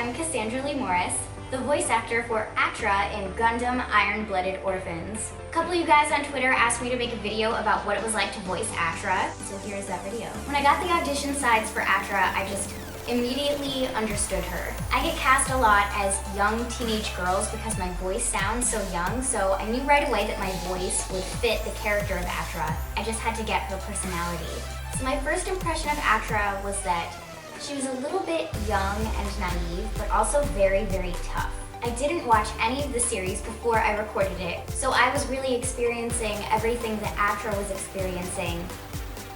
I'm Cassandra the voice actor for Atra in Gundam Blooded Orphans. A couple of you guys on Twitter asked me to make a video about what it was like to voice Atra, so here's that video. When I got the audition sides for Atra, I just immediately understood her. I get cast a lot as young teenage girls because my voice sounds so young, so I knew right away that my voice would fit the character of Atra. I just had to get her personality. So my first impression of Atra was that she was a little bit young and naive, but also very, very tough. I didn't watch any of the series before I recorded it, so I was really experiencing everything that Atra was experiencing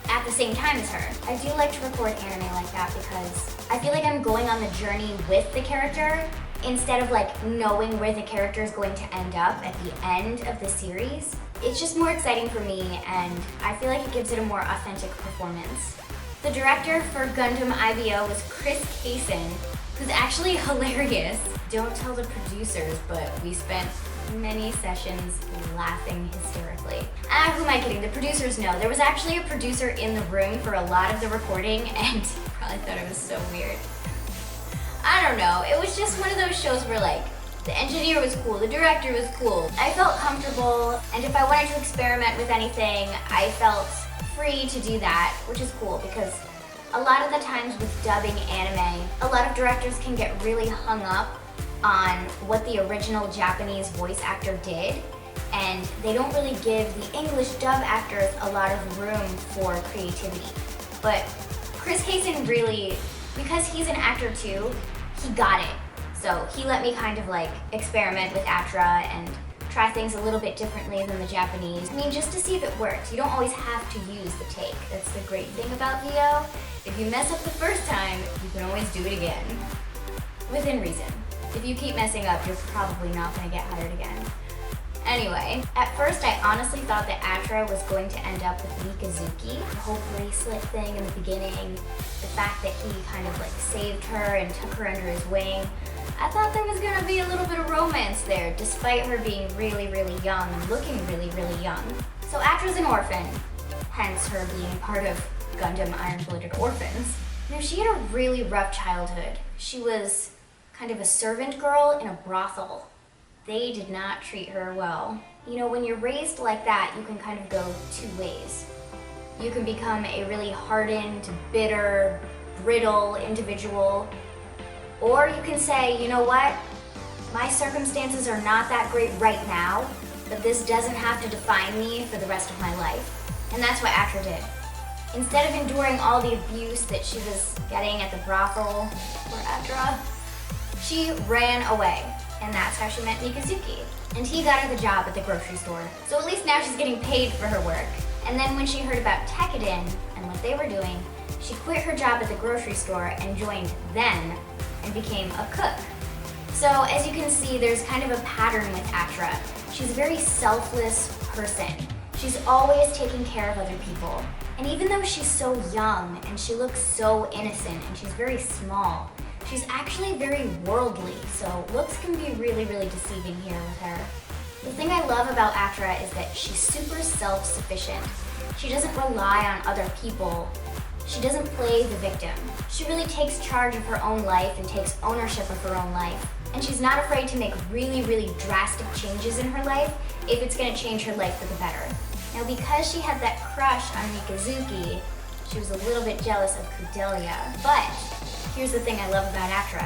at the same time as her. I do like to record anime like that because I feel like I'm going on the journey with the character instead of like knowing where the character is going to end up at the end of the series. It's just more exciting for me, and I feel like it gives it a more authentic performance. The director for Gundam IBO was Chris Kaysen, who's actually hilarious. Don't tell the producers, but we spent many sessions laughing hysterically. Who am I kidding? The producers know. There was actually a producer in the room for a lot of the recording, and probably thought it was so weird. I don't know. It was just one of those shows where like, the engineer was cool, the director was cool. I felt comfortable, and if I wanted to experiment with anything, I felt free to do that, which is cool because a lot of the times with dubbing anime, a lot of directors can get really hung up on what the original Japanese voice actor did, and they don't really give the English dub actors a lot of room for creativity. But Chris Kaysen really, because he's an actor too, he got it. So he let me kind of like experiment with Atra and try things a little bit differently than the Japanese. I mean, just to see if it works. You don't always have to use the take. That's the great thing about VO. If you mess up the first time, you can always do it again. Within reason. If you keep messing up, you're probably not gonna get hired again. Anyway, at first I honestly thought that Atra was going to end up with Mikazuki. The whole bracelet thing in the beginning, the fact that he kind of like saved her and took her under his wing. I thought there was gonna be a little bit of romance there, despite her being really, really young and looking really, really young. So Atra's an orphan, hence her being part of Gundam Blooded Orphans. Now, she had a really rough childhood. She was kind of a servant girl in a brothel. They did not treat her well. You know, when you're raised like that, you can kind of go two ways. You can become a really hardened, bitter, brittle individual, or you can say, you know what? My circumstances are not that great right now, but this doesn't have to define me for the rest of my life. And that's what Atra did. Instead of enduring all the abuse that she was getting at the brothel for Atra, she ran away. And that's how she met Mikazuki. And he got her the job at the grocery store. So at least now she's getting paid for her work. And then when she heard about Tekkadan and what they were doing, she quit her job at the grocery store and joined them and became a cook. So as you can see, there's kind of a pattern with Atra. She's a very selfless person. She's always taking care of other people. And even though she's so young and she looks so innocent and she's very small, she's actually very worldly, so looks can be really, really deceiving here with her. The thing I love about Atra is that she's super self-sufficient. She doesn't rely on other people. She doesn't play the victim. She really takes charge of her own life and takes ownership of her own life. And she's not afraid to make really, really drastic changes in her life if it's gonna change her life for the better. Now, because she had that crush on Mikazuki, she was a little bit jealous of Kudelia, but here's the thing I love about Atra.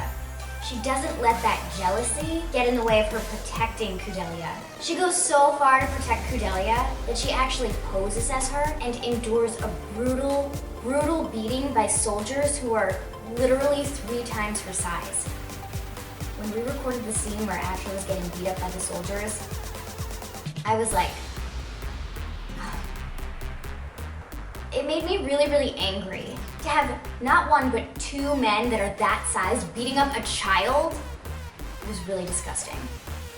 She doesn't let that jealousy get in the way of her protecting Kudelia. She goes so far to protect Kudelia that she actually poses as her and endures a brutal, brutal beating by soldiers who are literally 3 times her size. When we recorded the scene where Atra was getting beat up by the soldiers, I was like, it made me really, really angry. To have not 1 but 2 men that are that size beating up a child was really disgusting.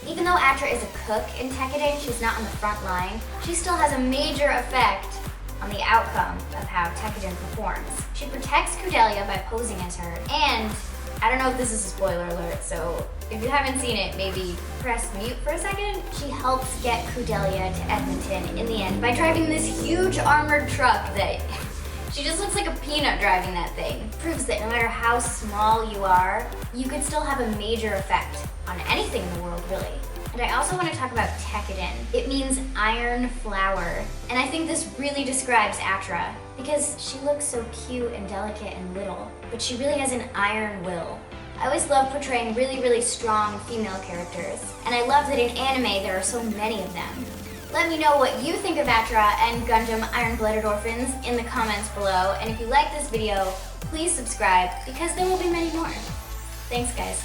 Even though Atra is a cook in Tekkadan, she's not on the front line, she still has a major effect on the outcome of how Tekkadan performs. She protects Kudelia by posing as her, and I don't know if this is a spoiler alert, so if you haven't seen it, maybe press mute for a second. She helps get Kudelia to Edmonton in the end by driving this huge armored truck that She just looks like a peanut driving that thing. Proves that no matter how small you are, you could still have a major effect on anything in the world, really. And I also want to talk about Tekkaden. It means iron flower. And I think this really describes Atra, because she looks so cute and delicate and little, but she really has an iron will. I always love portraying really strong female characters, and I love that in anime there are so many of them. Let me know what you think of Atra and Gundam Blooded Orphans in the comments below, and if you like this video, please subscribe, because there will be many more. Thanks, guys.